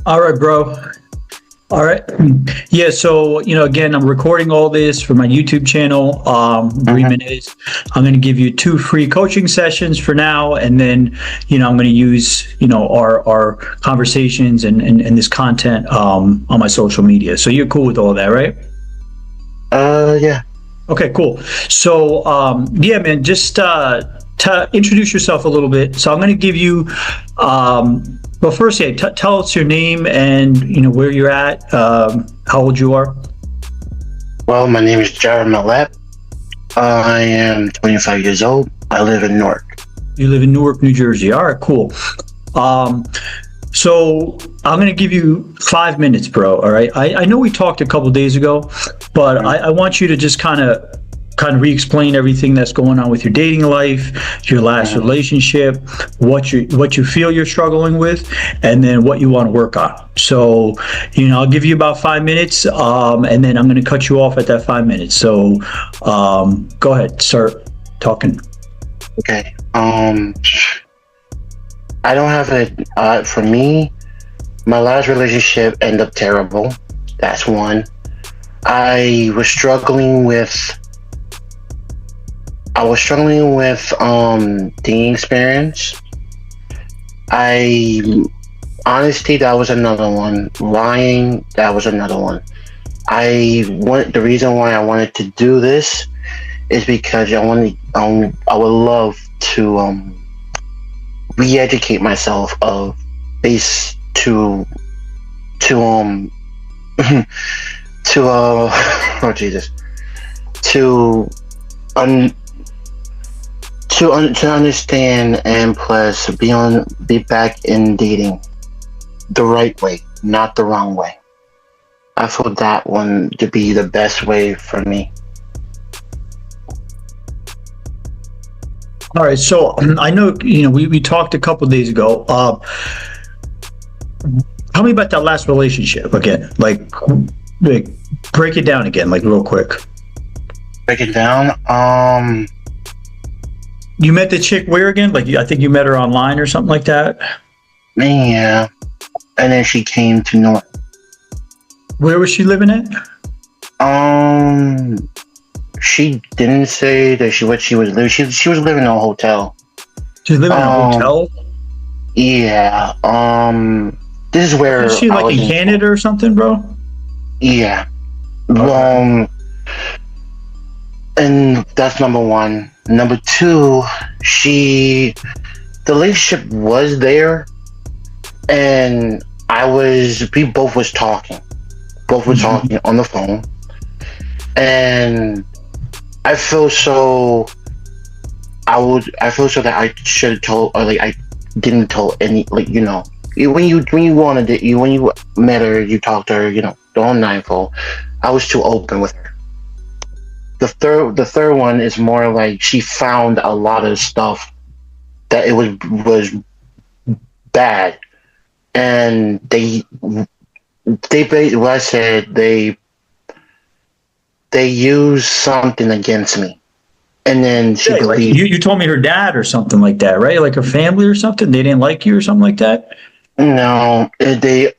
All right, bro. All right. Yeah. So, again, I'm recording all this for my YouTube channel. 3 minutes. I'm going to give you 2 free coaching sessions for now. And then, I'm going to use, our conversations and this content, on my social media. So you're cool with all that, right? Yeah. Okay, cool. So, yeah, man, just to introduce yourself a little bit. So I'm going to give you, well, first, yeah, tell us your name and where you're at, how old you are. Well, my name is Jared Millett. I am 25 years old. I live in Newark. You live in Newark, New Jersey. All right, cool. So I'm going to give you 5 minutes, bro. All right. I know we talked a couple days ago, but I want you to just kind of re-explain everything that's going on with your dating life, your last relationship, what you feel you're struggling with, and then what you want to work on. So, I'll give you about 5 minutes, and then I'm going to cut you off at that 5 minutes. So, go ahead, start talking. Okay. I don't have a, for me, my last relationship ended up terrible. That's one. I was struggling with dating experience. Honesty, that was another one. Lying, that was another one. The reason why I wanted to do this is because I would love to re-educate myself based to oh Jesus, to understand and plus be back in dating the right way, not the wrong way. I feel that one to be the best way for me. All right. So I know, we talked a couple of days ago. Tell me about that last relationship again. Like break it down again, like real quick. Break it down. You met the chick where again? Like, I think you met her online or something like that? Yeah. And then she came to Newark. Where was she living at? She didn't say that what she was living. She was living in a hotel. She was living in a hotel? Yeah. This is where was she like in Canada or something, bro? Yeah. Okay. And that's number one. Number two, the relationship was there, and we both was talking. Both were talking on the phone. And I feel so that I should have told, or like I didn't tell any, like, when you met her, you talked to her, the whole ninefold. I was too open with her. The third one is more like she found a lot of stuff that it was bad, and they what I said, they used something against me, and then she believed. Like you told me her dad or something like that, right? Like her family or something. They didn't like you or something like that. No, they.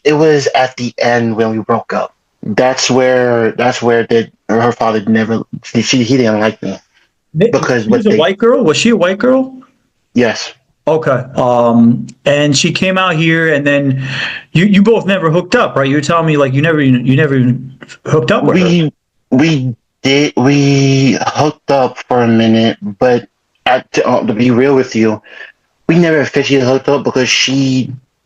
It was at the end when we broke up. That's where her father he didn't like me because she was a white girl. Was she a white girl? Yes. Okay. And she came out here, and then you both never hooked up, right? You were telling me like you never even hooked up with her. We hooked up for a minute, but to be real with you, we never officially hooked up because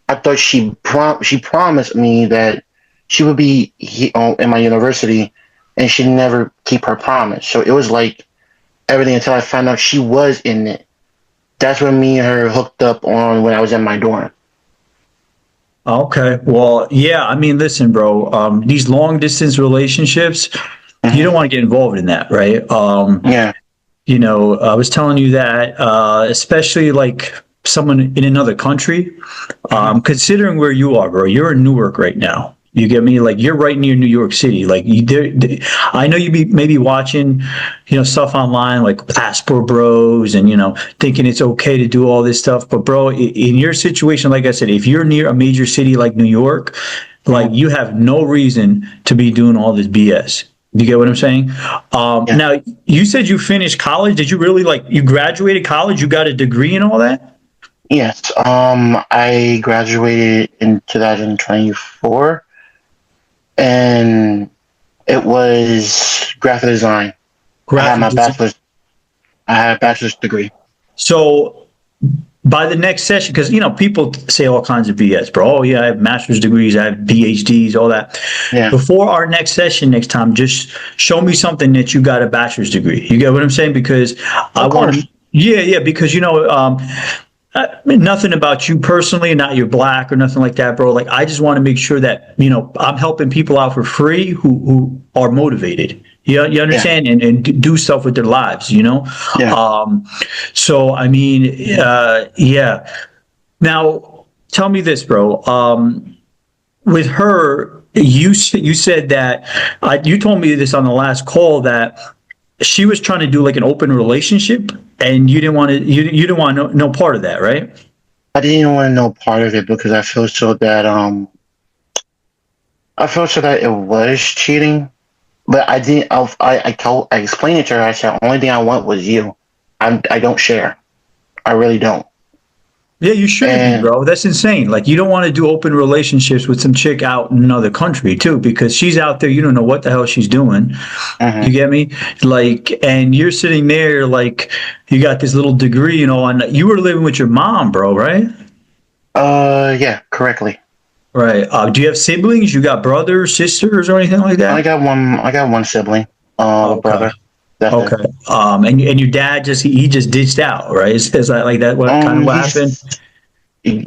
I thought she promised me that she would be in my university, and she never keep her promise. So it was like everything until I found out she was in it. That's when me and her hooked up on when I was in my dorm. Okay. Well, yeah. I mean, listen, bro. These long distance relationships, you don't want to get involved in that, right? Yeah. I was telling you that, especially like someone in another country, considering where you are, bro. You're in Newark right now. You get me? Like, you're right near New York City. Like, I know you be maybe watching, stuff online like Passport Bros, and thinking it's okay to do all this stuff. But bro, in your situation, like I said, if you're near a major city like New York, like, you have no reason to be doing all this BS. You get what I'm saying? Yeah. Now, you said you finished college. Did you really, like, you graduated college? You got a degree and all that? Yes. I graduated in 2024, and it was graphic design. I had Graphic my design. bachelor's. I had a bachelor's degree. So by the next session, because people say all kinds of BS, bro. Oh yeah, I have master's degrees, I have PhDs, all that. Yeah. Before our next session next time, just show me something that you got a bachelor's degree. You get what I'm saying? Because I Of want course. to. Yeah, because nothing about you personally, not you're black or nothing like that, bro. Like, I just want to make sure that I'm helping people out for free who are motivated. You understand, and do stuff with their lives. Yeah. So I mean, yeah. Now, tell me this, bro. With her, you said that you told me this on the last call, that she was trying to do like an open relationship, and you didn't want to. You didn't want no part of that, right? I didn't want to know part of it because I felt so that it was cheating. But I didn't. I explained it to her. I said, only thing I want was you. I don't share. I really don't. Yeah, you shouldn't be, And bro. That's insane. Like, you don't want to do open relationships with some chick out in another country too, because she's out there. You don't know what the hell she's doing. You get me? Like, and you're sitting there like you got this little degree, and you were living with your mom, bro, right? yeah, correctly. Right. Do you have siblings? You got brothers, sisters, or anything like I that? got one. I got one sibling, Okay. brother. That's it. Okay. And your dad he just ditched out, right? Is that like that? What kind of what happened? He,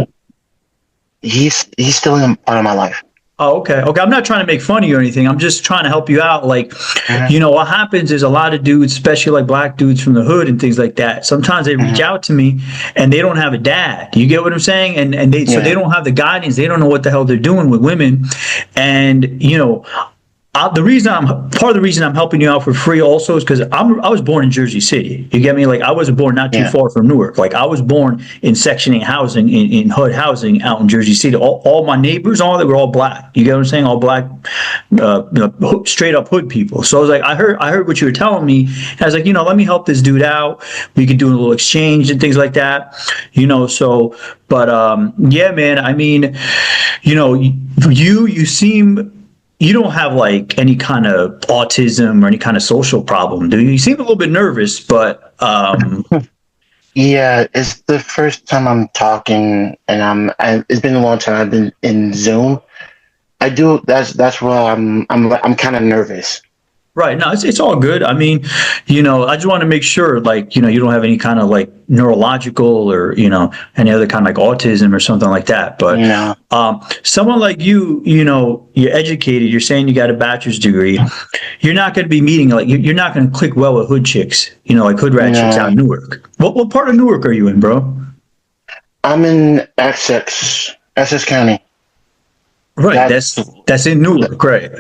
he's still in part of my life. Oh, okay. Okay. I'm not trying to make fun of you or anything. I'm just trying to help you out. Like, Mhm. what happens is a lot of dudes, especially like black dudes from the hood and things like that, sometimes they reach out to me and they don't have a dad. You get what I'm saying? And so they Yeah. don't have the guidance. They don't know what the hell they're doing with women. And, part of the reason I'm helping you out for free also is because I was born in Jersey City. You get me? Like, I wasn't born not too Yeah. far from Newark. Like, I was born in Section 8 housing, in hood housing out in Jersey City. All my neighbors, they were all black. You get what I'm saying? All black, straight up hood people. So I was like, I heard what you were telling me. And I was like, let me help this dude out. We could do a little exchange and things like that. So, but yeah, man. I mean, you seem. You don't have like any kind of autism or any kind of social problem, do you? You seem a little bit nervous, but Yeah, it's the first time I'm talking, and it's been a long time. I've been in Zoom. I do. That's why I'm kind of nervous. right. No, it's all good. I mean, I just want to make sure, like, you don't have any kind of like neurological or any other kind of like autism or something like that. But You know. someone like you, you're educated. You're saying you got a bachelor's degree. You're not going to be meeting like you're not going to click well with hood chicks. Like hood rat chicks out in No, Newark. What part of Newark are you in, bro? I'm in Essex County. Right. That's That's in Newark, right?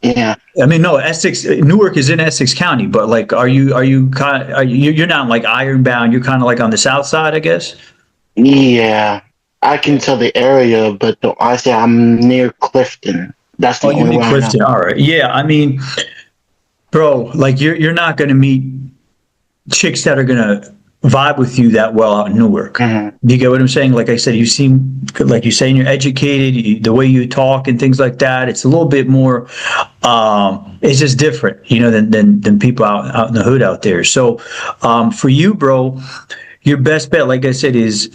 yeah, I mean, no, Newark is in Essex County, but like, you're not like ironbound. You're kind of like on the south side, I guess. yeah. I can tell the area, but I say I'm near Clifton. That's the Oh, you only mean one I know. Clifton? All right. Yeah. I mean, bro, like you're not gonna meet chicks that are gonna vibe with you that well out in Newark. hmm Do you get what I'm saying? Like I said, you seem like you're saying you're educated. The way you talk and things like that, it's a little bit more. It's just different, than people out in the hood out there. So, for you, bro, your best bet, like I said, is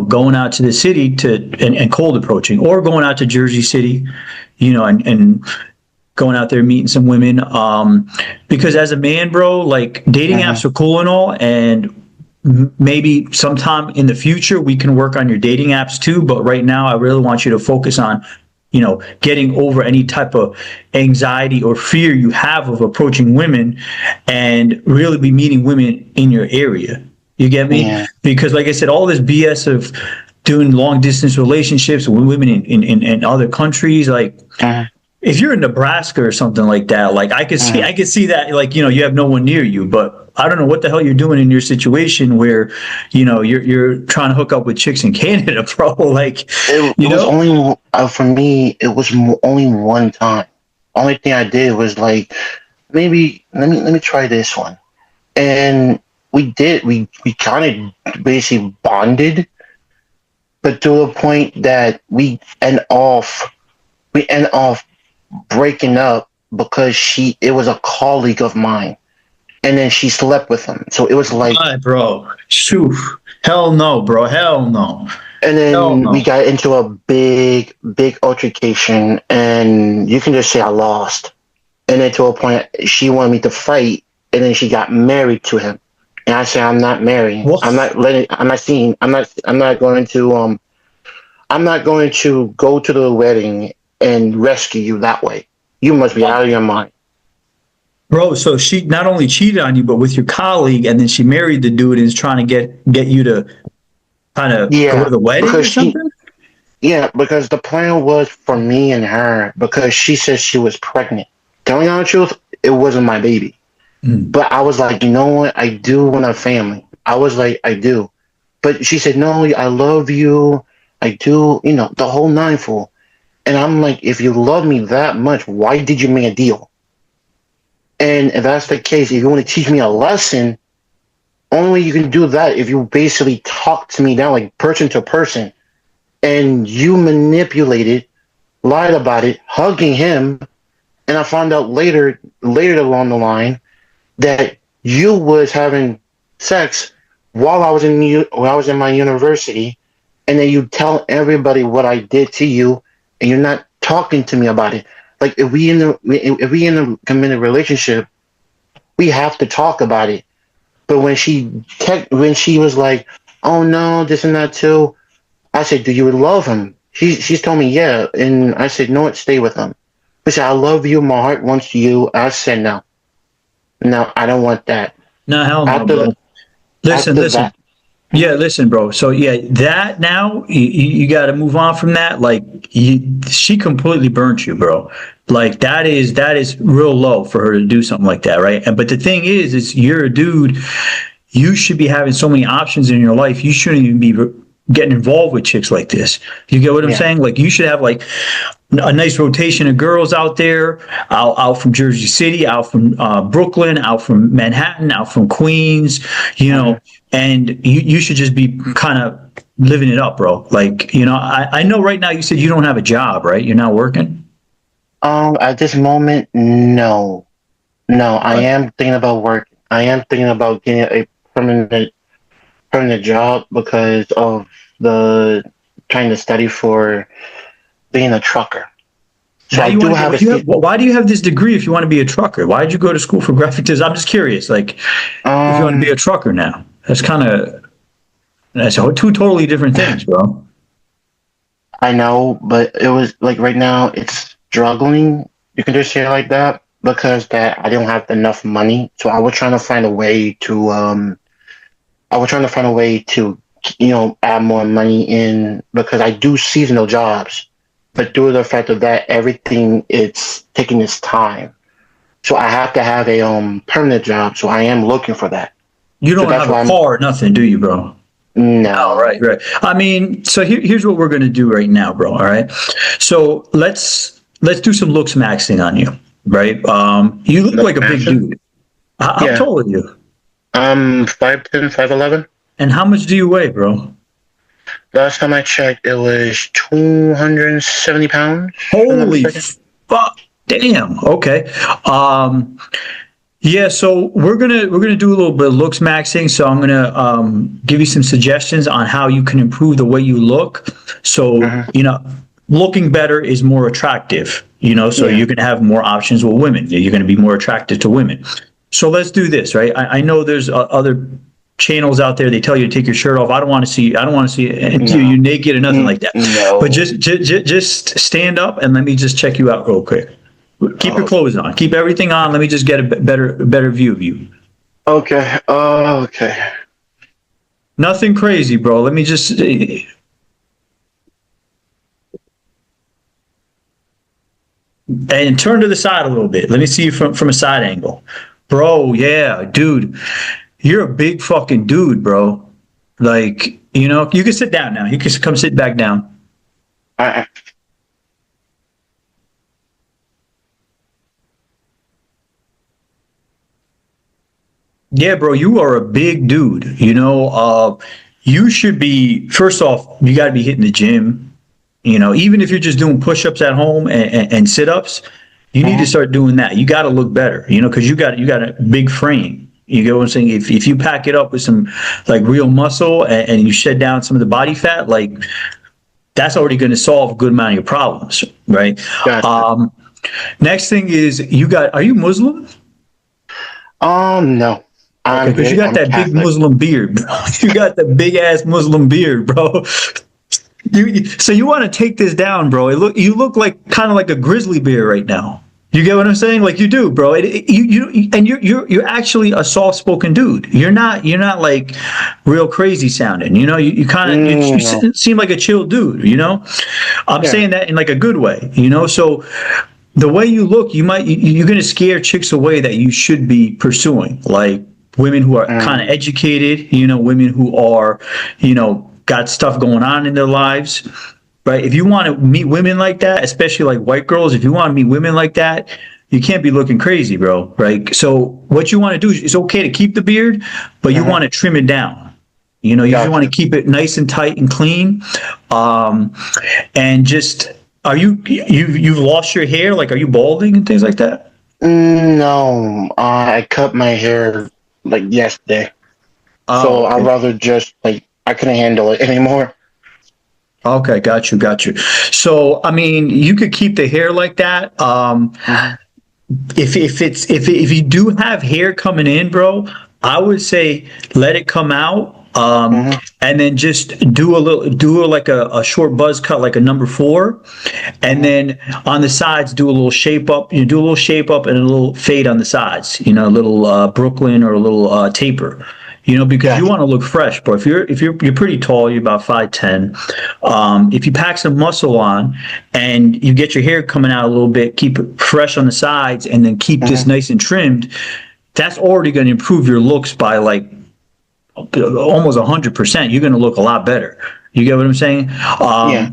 going out to the city and cold approaching, or going out to Jersey City, and going out there meeting some women. Because as a man, bro, like dating hmm apps are cool and all, and maybe sometime in the future we can work on your dating apps too. But right now, I really want you to focus on getting over any type of anxiety or fear you have of approaching women, and really be meeting women in your area. You get me? Yeah. Because like I said, all this BS of doing long distance relationships with women in other countries, like, hmm if you're in Nebraska or something like that, like Mhm. I could see that, like, you have no one near you, but I don't know what the hell you're doing in your situation where, you're trying to hook up with chicks in Canada, bro. Like, It you was know, only for me. It was only one time. Only thing I did was like maybe let me try this one, and we kind of basically bonded, but to the point that we end off breaking up because she it was a colleague of mine, and then she slept with him. So it was like, why, bro? Shoo. Hell no, bro. Hell no. and Hell then we no. got into a big altercation, and you can just say I lost. And then to a point, she wanted me to fight, and then she got married to him. And I said, I'm not marrying. What? I'm not going to, I'm not going to go to the wedding and rescue you that way. You must be out of your mind. Bro, so she not only cheated on you, but with your colleague, and then she married the dude and is trying to get you to kind of go to Yeah, the wedding because or she, something? yeah, because the plan was for me and her, because she said she was pregnant. Telling you the truth, it wasn't my baby. Mm. But I was like, you know what? I do want a family. I was like, I do. But she said, no, I love you. I do, the whole nine full. And I'm like, if you love me that much, why did you make a deal? And if that's the case, if you want to teach me a lesson, only way you can do that if you basically talk to me down like person to person and you manipulated, lied about it, hugging him, and I found out later along the line that you was having sex while I was in my university, and then you tell everybody what I did to you, and you're not talking to me about it. Like if we in a committed relationship, we have to talk about it. But when she was like, "Oh no, this and that too," I said, "Do you love him?" She's told me, "Yeah," and I said, "No, stay with him." She said, "I love you. My heart wants you." I said, "No, no, I don't want that." No, hell no, After bro. Listen, after that, listen. Yeah, listen, bro. So yeah, that now you got to move on from that. Like, she completely burnt you, bro. Like, that is real low for her to do something like that, right? And but the thing is you're a dude. You should be having so many options in your life. You shouldn't even be getting involved with chicks like this. You get what I'm yeah, saying? Like, you should have like a nice rotation of girls out there, out from Jersey City, out from Brooklyn, out from Manhattan, out from Queens, mhm. and you should just be kind of living it up, bro. Like, I know right now you said you don't have a job, right? You're not working. At this moment, no, no. I What? am thinking about work. I am thinking about getting a permanent job because of the trying to study for being a trucker. So Now I you want do to get have a what you have. few. Why do you have this degree if you want to be a trucker? Why did you go to school for graphic design? I'm just curious. Like, if you want to be Um, a trucker now, that's two totally different things, bro. I know, but it was like right now it's struggling. You can just say it like that because that I didn't have enough money. So I was trying to find a way to I was trying to find a way to add more money in because I do seasonal jobs, but due to the fact of that, everything it's taking its time. So I have to have a permanent job. So I am looking for that. You So don't that's have a why I'm car or nothing, do you, bro? No, no. right, right. I mean, so here's what we're gonna do right now, bro. All right. So let's do some looks maxing on you, right? You look Look, like a big Manson. dude. How Yeah. tall are you? 5'10", 5'11". And how much do you weigh, bro? Last time I checked, it was 270 pounds. If I'm not Holy mistaken. fuck! Damn. Okay. Um, Yeah, so we're gonna do a little bit of looks maxing. So I'm gonna give you some suggestions on how you can improve the way you look. So Hmm. looking better is more attractive. So Yeah. you're gonna have more options with women. You're gonna be more attracted to women. So let's do this, right? I know there's other channels out there. They tell you to take your shirt off. I don't want to see. I don't want to see you No. naked or nothing like that. But No. just stand up and let me just check you out real quick. Keep your Oh, clothes on. Keep everything on. Let me just get a better view of you. okay. Oh, okay. Nothing crazy, bro. Let me just. and turn to the side a little bit. Let me see you from a side angle, bro. Yeah, dude, you're a big fucking dude, bro. Like, you can sit down now. You can come sit back down. I, Yeah, bro, you are a big dude. You should be, first off, you got to be hitting the gym. Even if you're just doing push-ups at home and sit-ups, you need to mhm. start doing that. You got to look better, because you got a big frame. You get what I'm saying? If you pack it up with some like real muscle and you shed down some of the body fat, like that's already going to solve a good amount of your problems, right? Gotcha. Um, Next thing is are you Muslim? No, Okay, because you got I'm that big Catholic. Muslim beard, bro. You got the big ass Muslim beard, bro. So you want to take this down, bro? You look like kind of like a grizzly bear right now. You get what I'm saying? Like you do, bro. And you're actually a soft spoken dude. You're not like real crazy sounding. You kind of No. seem like a chill dude. I'm Yeah. saying that in like a good way. So the way you look, you're going to scare chicks away that you should be pursuing, like women who are kind of Mm, educated, women who are, got stuff going on in their lives, right? If you want to meet women like that, especially like white girls, if you want to meet women like that, you can't be looking crazy, bro, right? So what you want to do is it's okay to keep the beard, but you mhm. want to trim it down. You want to Gotcha. keep it nice and tight and clean. Um, and just you've lost your hair? Like, are you balding and things like that? No, I cut my hair like yesterday, Oh, so I'd okay. rather just like I couldn't handle it anymore. Okay, got you. So, I mean, you could keep the hair like that. Hmm. If you do have hair coming in, bro, I would say let it come out. Hmm. And then just like a short buzz cut, like a number four, and Hmm. then on the sides do a little shape up. You do a little shape up and a little fade on the sides. A little Brooklyn or a little taper. Because you Gotcha. want to look fresh, bro. If you're pretty tall, you're about 5'10". If you pack some muscle on and you get your hair coming out a little bit, keep it fresh on the sides, and then keep this Hmm. nice and trimmed, that's already going to improve your looks by like almost 100%. You're going to look a lot better. You get what I'm saying? Yeah.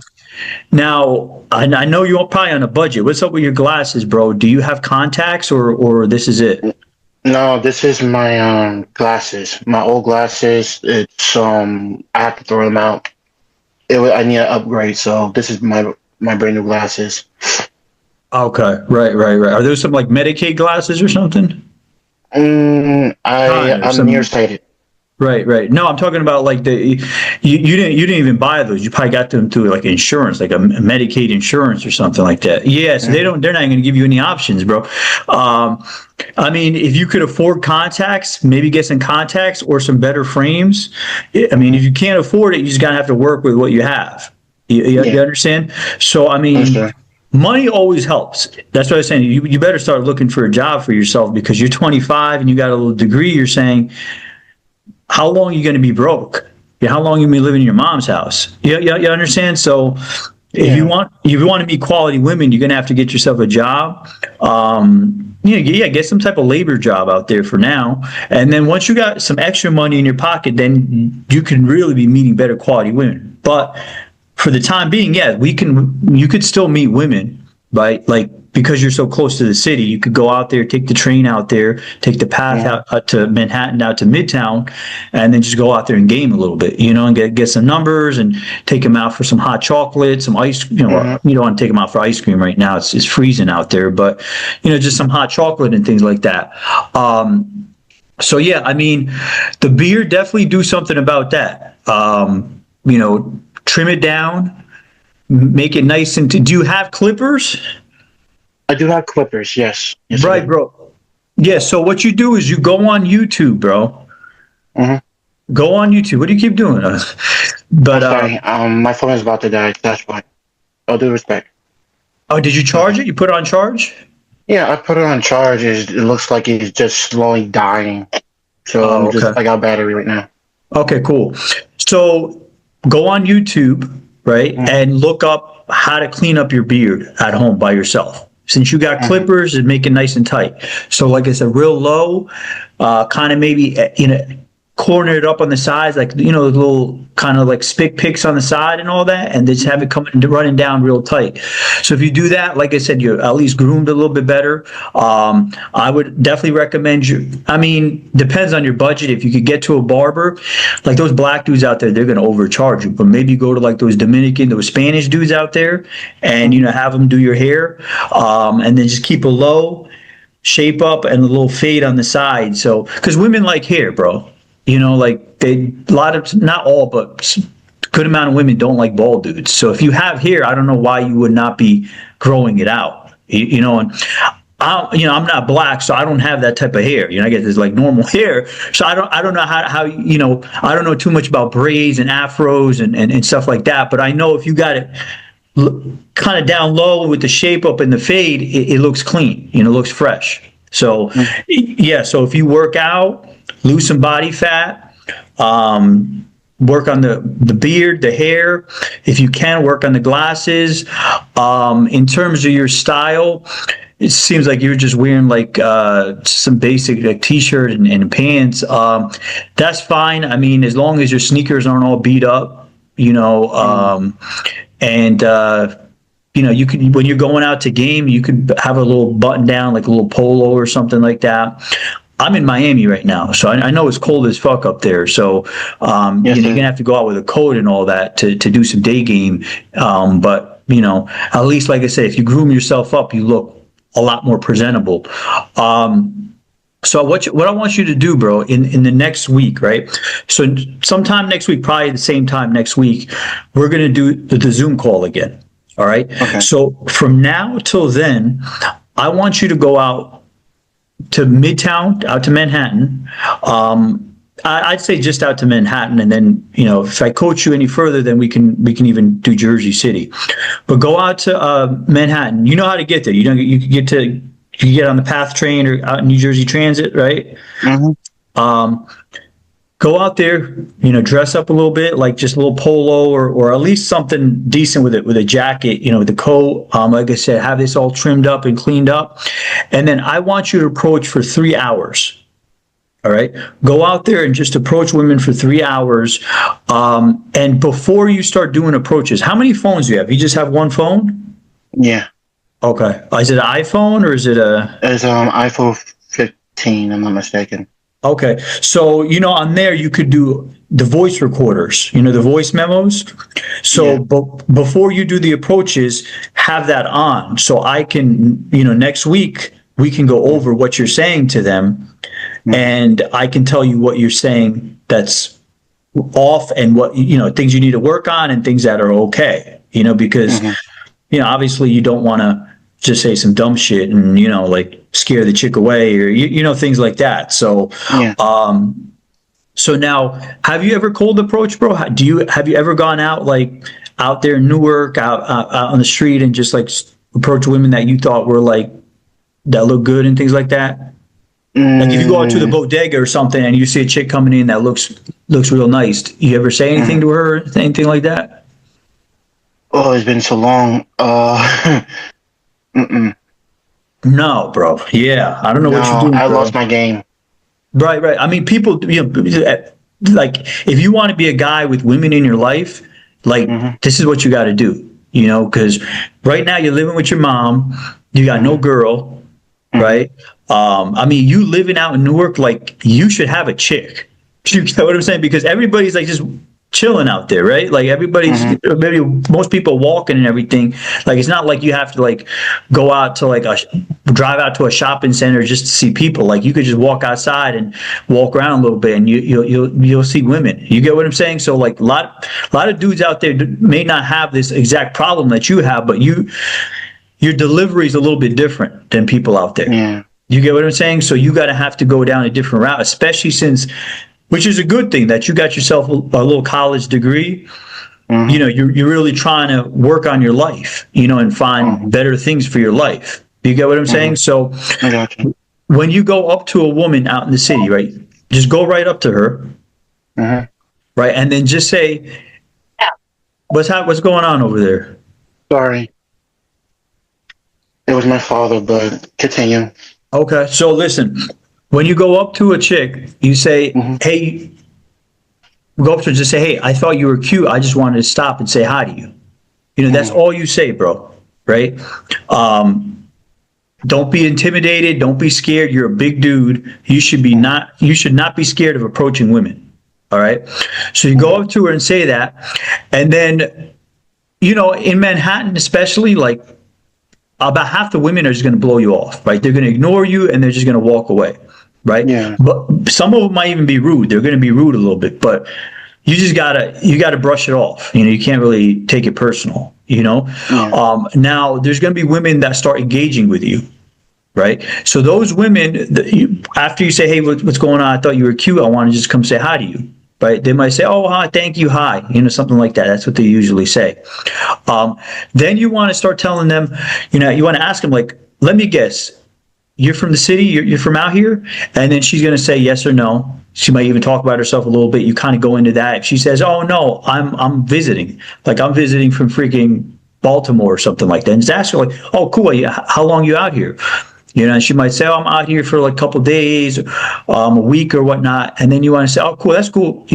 Now, I know you're probably on a budget. What's up with your glasses, bro? Do you have contacts or this is it? No, this is my glasses. My old glasses. It's I have to throw them out. I need an upgrade, so this is my brand new glasses. Okay, right. Are those some like Medicaid glasses or something? Kind of I'm some. nearsighted. Right. No, I'm talking about like you didn't even buy those. You probably got them through like insurance, like a Medicaid insurance or something like that. Yeah, so Hmm. they're not going to give you any options, bro. Um, I mean, if you could afford contacts, maybe get some contacts or some better frames. I mean, Hmm. if you can't afford it, you just gotta have to work with what you have. You Yeah. understand? So I mean, Understand. money always helps. That's what I was saying. You better start looking for a job for yourself because you're 25 and you got a little degree. You're saying how long are you going to be broke? Yeah, how long are you going to be living in your mom's house? You understand? So Yeah. if you want to meet quality women, you're going to have to get yourself a job. Get some type of labor job out there for now. And then once you got some extra money in your pocket, then you can really be meeting better quality women. But for the time being, yeah, you could still meet women, right? Like because you're so close to the city, you could go out there, take the train out there, take the path Hmm. out to Manhattan, out to Midtown, and then just go out there and game a little bit, and get some numbers and take them out for some hot chocolate, some ice. Hmm. You don't want to take them out for ice cream right now; it's freezing out there, but just some hot chocolate and things like that. So yeah, I mean, the beer definitely do something about that. Trim it down, make it nice and. Do you have clippers? I do have clippers. Yes. Yes, I Right, do. bro. Yeah, so what you do is you go on YouTube, bro. Hmm. Go on YouTube. What do you keep doing? I'm But sorry. My phone is about to die. That's why. All due respect. oh, did you charge it? You put it on charge? Yeah, I put it on charge. It looks like it's just slowly dying. So Oh, okay. I got battery right now. Okay, cool. So go on YouTube, right, Hmm. and look up how to clean up your beard at home by yourself. Since you got clippers, and make it nice and tight. So like I said, real low, kind of maybe, corner it up on the sides, like, the little kind of like spick picks on the side and all that, and just have it coming running down real tight. So if you do that, like I said, you're at least groomed a little bit better. I would definitely recommend you. I mean, depends on your budget. If you could get to a barber, like those black dudes out there, they're going to overcharge you. But maybe go to like those Dominican, those Spanish dudes out there, and have them do your hair, and then just keep a low shape up and a little fade on the side. So, because women like hair, bro. Like a lot of, not all, but a good amount of women don't like bald dudes. So if you have hair, I don't know why you would not be growing it out. And I'm not black, so I don't have that type of hair. I get this like normal hair. So I don't know how I don't know too much about braids and afros and stuff like that. But I know if you got it kind of down low with the shape up and the fade, it looks clean. It looks fresh. So yeah. So if you work out, lose some body fat, work on the beard, the hair. If you can, work on the glasses. In terms of your style, it seems like you're just wearing like some basic like t-shirt and pants. That's fine. I mean, as long as your sneakers aren't all beat up, and you could, when you're going out to game, you could have a little button down, like a little polo or something like that. I'm in Miami right now, so I know it's cold as fuck up there. So you're gonna have to go out with a coat and all that to do some day game. But at least, like I say, if you groom yourself up, you look a lot more presentable. So what I want you to do, bro, in the next week, right? So sometime next week, probably the same time next week, we're gonna do the Zoom call again. All right. Okay. So from now till then, I want you to go out to Midtown, out to Manhattan. I'd say just out to Manhattan, and then if I coach you any further, then we can even do Jersey City. But go out to Manhattan. You know how to get there. You can get on the PATH train or out in New Jersey Transit, right? Mm-hmm. Go out there, dress up a little bit, like just a little polo or at least something decent with it, with a jacket, with a coat. Like I said, have this all trimmed up and cleaned up. And then I want you to approach for 3 hours. All right. Go out there and just approach women for 3 hours. And before you start doing approaches, how many phones do you have? You just have one phone? Yeah. Okay. Is it an iPhone or is it a? It's iPhone 15, I'm not mistaken. Okay. So, on there you could do the voice recorders, the voice memos. So before you do the approaches, have that on. So I can, next week we can go over what you're saying to them, and I can tell you what you're saying that's off and what, things you need to work on and things that are okay, because, obviously you don't want to just say some dumb shit and, like scare the chick away or, things like that. So, so now, have you ever cold approach, bro? Have you ever gone out, like out there in Newark, out on the street and just like approach women that you thought were like, that look good and things like that? Like if you go out to the bodega or something and you see a chick coming in that looks real nice, you ever say anything to her, anything like that? Oh, it's been so long. No, bro. Yeah, I don't know what you're doing. I lost my game. Right. I mean, people, like if you want to be a guy with women in your life, like this is what you got to do, because right now you're living with your mom, you got no girl, right? I mean, you living out in Newark, like you should have a chick. You get what I'm saying? Because everybody's like just chilling out there, right? Like everybody's maybe most people walking and everything. Like it's not like you have to like go out to like drive out to a shopping center just to see people. Like you could just walk outside and walk around a little bit, and you'll see women. You get what I'm saying? So like a lot of dudes out there may not have this exact problem that you have, but your delivery is a little bit different than people out there. Yeah. You get what I'm saying? So you got to have to go down a different route, especially since, which is a good thing that you got yourself a little college degree. You're really trying to work on your life, and find better things for your life. You get what I'm saying? So I got you. When you go up to a woman out in the city, right, just go right up to her, right, and then just say, what's going on over there? Sorry. It was my father, but continue. Okay, so listen, when you go up to a chick, you say, Hmm. "Hey," go up to her and just say, "Hey, I thought you were cute. I just wanted to stop and say hi to you." You know, that's Hmm. all you say, bro. Right? Um, don't be intimidated. Don't be scared. You're a big dude. Hmm. You should not be scared of approaching women. All right. So you go Hmm. up to her and say that, and then in Manhattan especially, like about half the women are just going to blow you off, right? They're going to ignore you and they're just going to walk away, right? Yeah. But some of them might even be rude. They're going to be rude a little bit, but you gotta brush it off. You can't really take it personal. Yeah. Now there's going to be women that start engaging with you, right? So those women, after you say, "Hey, what's going on? I thought you were cute. I want to just come say hi to you." Right? They might say, "Oh, hi, thank you, hi," something like that. That's what they usually say. Then you want to start telling them, you want to ask them like, "Let me guess, you're from the city, you're from out here," and then she's going to say yes or no. She might even talk about herself a little bit. You kind of go into that. If she says, "Oh no, I'm visiting," like I'm visiting from freaking Baltimore or something like that, and just ask her like, "Oh, cool. How long you out here?" And she might say, "Oh, I'm out here for like a couple of days, a week or whatnot," and then you want to say, "Oh, cool, that's cool."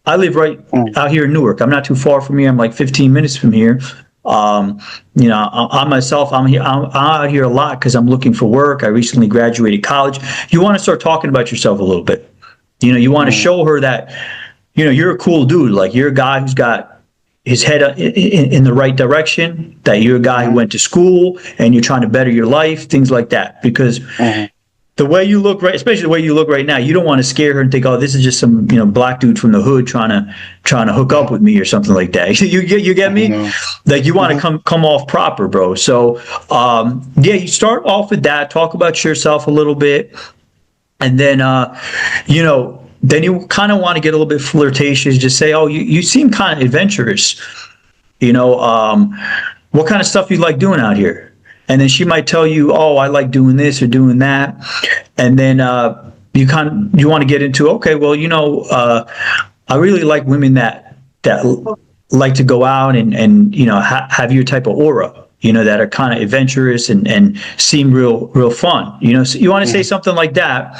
I live right Mm. out here in Newark. I'm not too far from here. I'm like 15 minutes from here. I myself, I'm out here a lot because I'm looking for work. I recently graduated college. You want to start talking about yourself a little bit. You want to Mm. show her that, you're a cool dude. Like you're a guy who's got his head in the right direction, that you're a guy who Hmm. went to school and you're trying to better your life, things like that. Because Hmm. the way you look right, especially the way you look right now, you don't want to scare her and think, "Oh, this is just some black dude from the hood trying to hook up with me or something like that." You get me? No. Like you want to Hmm. come off proper, bro. So yeah, you start off with that. Talk about yourself a little bit, and then then you kind of want to get a little bit flirtatious. Just say, "Oh, you seem kind of adventurous. You know, what kind of stuff you like doing out here?" And then she might tell you, "Oh, I like doing this or doing that." And then you want to get into, okay, well, I really like women that like to go out and have your type of aura. That are kind of adventurous and seem real fun. So you want to say Hmm. something like that,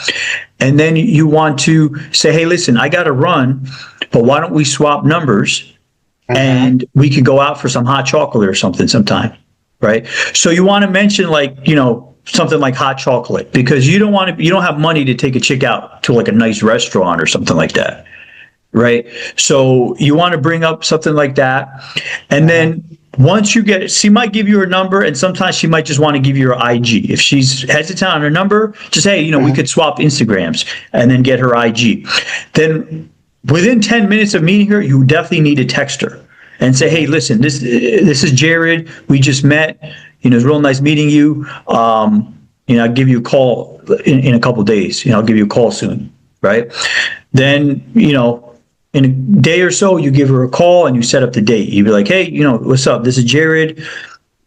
and then you want to say, "Hey, listen, I got to run, but why don't we swap numbers Hmm. and we could go out for some hot chocolate or something sometime," right? So you want to mention like, something like hot chocolate because you don't have money to take a chick out to like a nice restaurant or something like that, right? So you want to bring up something like that. And Hmm. then once you get it, she might give you her number and sometimes she might just want to give you her IG. If she's hesitant on her number, just, "Hey, we Hmm. could swap Instagrams," and then get her IG. Then within 10 minutes of meeting her, you definitely need to text her and say, "Hey, Hmm. listen, this is Jared. We just met. It's real nice meeting you. I'll give you a call in a couple of days. I'll give you a call soon." Right? Then, in a day or so, you give her a call and you set up the date. You'd be like, "Hey, what's up? This is Jared.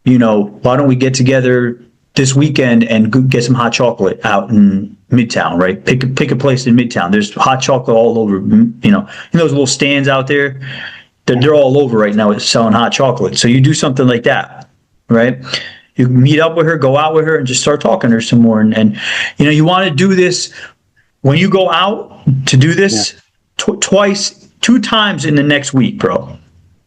Why don't we get together this weekend and get some hot chocolate out in Midtown, right? Pick a place in Midtown. There's hot chocolate all over, those little stands out there. They're all over right now selling hot chocolate. So you do something like that, right? You meet up with her, go out with her, and just start talking to her some more. And you want to do this when you go out to do Yeah. this twice, 2 times in the next week, bro.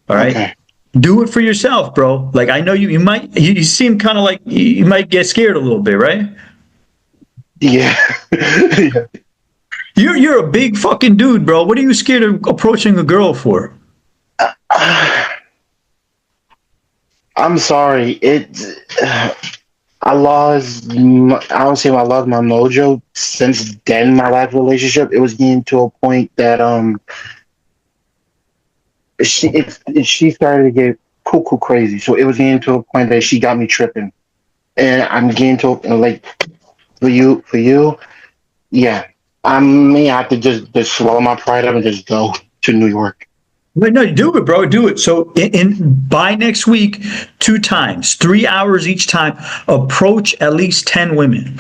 All right. Okay. Do it for yourself, bro. Like I know you might you seem kind of like you might get scared a little bit, right? Yeah. Yeah. You're a big fucking dude, bro. What are you scared of approaching a girl for? I'm sorry. I lost. I don't say I lost my mojo since then. My last relationship, it was getting to a point that she started to get cuckoo crazy. So it was getting to a point that she got me tripping, and I'm getting to like for you, yeah. I may have to just swallow my pride up and just go to New York. Wait, no, do it, bro. Do it. So by next week, 2 times, 3 hours each time, approach at least 10 women.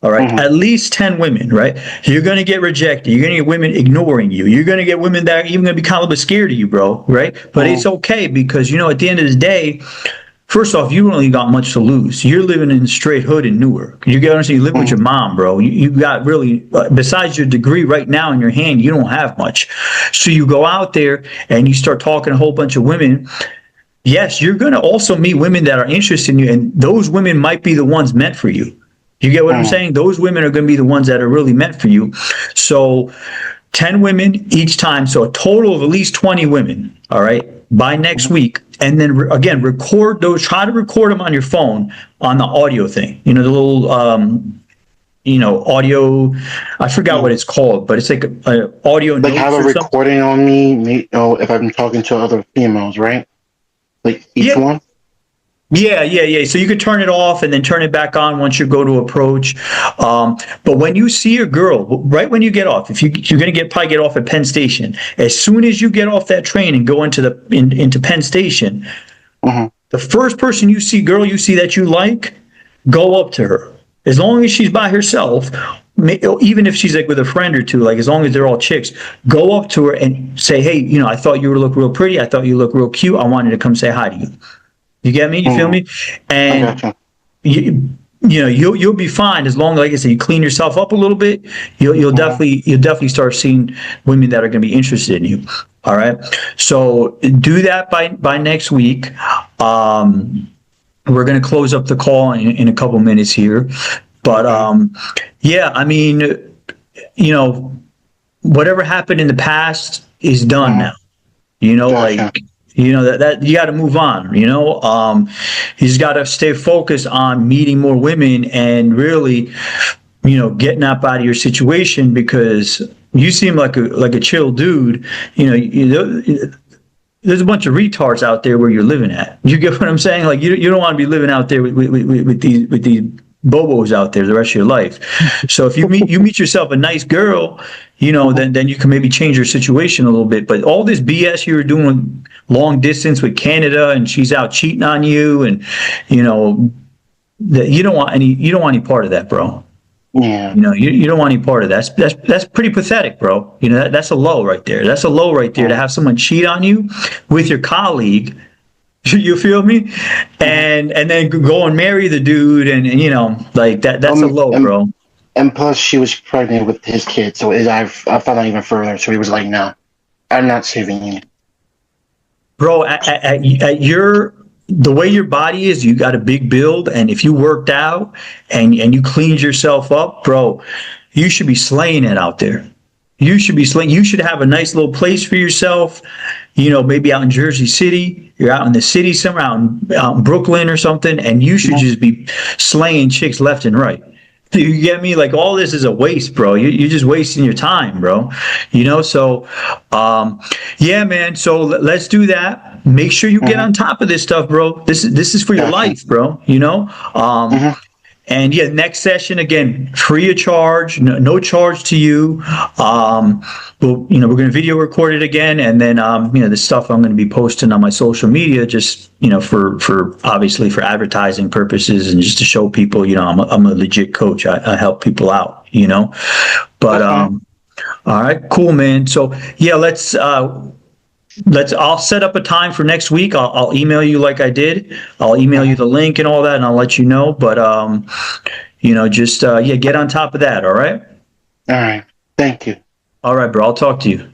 All right, Hmm. at least 10 women. Right, you're gonna get rejected. You're gonna get women ignoring you. You're gonna get women that are even gonna be kind of a bit scared of you, bro. Right, but it's Hmm. okay because at the end of the day, first off, you don't really got much to lose. You're living in straight hood in Newark. You get what I'm saying? You live with your mom, bro. You got really, besides your degree right now in your hand, you don't have much. So you go out there and you start talking to a whole bunch of women. Yes, you're going to also meet women that are interested in you, and those women might be the ones meant for you. You get what I'm saying? Those women are going to be the ones that are really meant for you. So 10 women each time. So a total of at least 20 women. All right. By next week. And then again, record those, try to record them on your phone on the audio thing. You know, the little, audio, I forgot what it's called, but it's like a audio like notes have a or something. recording on me, if I'm talking to other females, right? Like each one? Yeah. So you could turn it off and then turn it back on once you go to approach. But when you see a girl, right when you get off, if you're going to probably get off at Penn Station, as soon as you get off that train and go into Penn Station, the first person you see, girl, you see that you like, go up to her. As long as she's by herself, even if she's like with a friend or two, like as long as they're all chicks, go up to her and say, hey, I thought you look real pretty. I thought you look real cute. I wanted to come say hi to you. You get me? You feel me? And you'll be fine as long as, like I said, you clean yourself up a little bit. You'll definitely start seeing women that are going to be interested in you. All right. So do that by next week. We're going to close up the call in a couple minutes here, but I mean, whatever happened in the past is done now. That you got to move on. You just got to stay focused on meeting more women and really, getting up out of your situation, because you seem like a chill dude. There's a bunch of retards out there where you're living at. You get what I'm saying? Like you don't want to be living out there with these bobos out there the rest of your life. So if you meet yourself a nice girl, then you can maybe change your situation a little bit. But all this BS you were doing long distance with Canada, and she's out cheating on you, and that you don't want any part of that, bro. Yeah. You don't want any part of that. That's pretty pathetic, bro. That's a low right there. That's a low right there, to have someone cheat on you with your colleague. You feel me? And then go and marry the dude, and like that. That's a low, bro. And plus, she was pregnant with his kid, so I found out even further. So he was like, "No, I'm not saving you." Bro, at the way your body is, you got a big build, and if you worked out and you cleaned yourself up, bro, you should be slaying it out there. You should be slaying. You should have a nice little place for yourself. Maybe out in Jersey City, you're out in the city somewhere, out in Brooklyn or something, and you should just be slaying chicks left and right. You get me? Like, all this is a waste, bro. You're just wasting your time, bro. So, yeah, man. So let's do that. Make sure you get on top of this stuff, bro. This is for your life, bro. And yeah, next session, again, free of charge, no charge to you. We're going to video record it again, and then the stuff I'm going to be posting on my social media, just for obviously for advertising purposes, and just to show people, I'm a legit coach. I help people out, But all right, cool, man. So yeah, I'll set up a time for next week. I'll email you like I did. I'll email you the link and all that, and I'll let you know. But get on top of that. All right. All right. Thank you. All right, bro. I'll talk to you.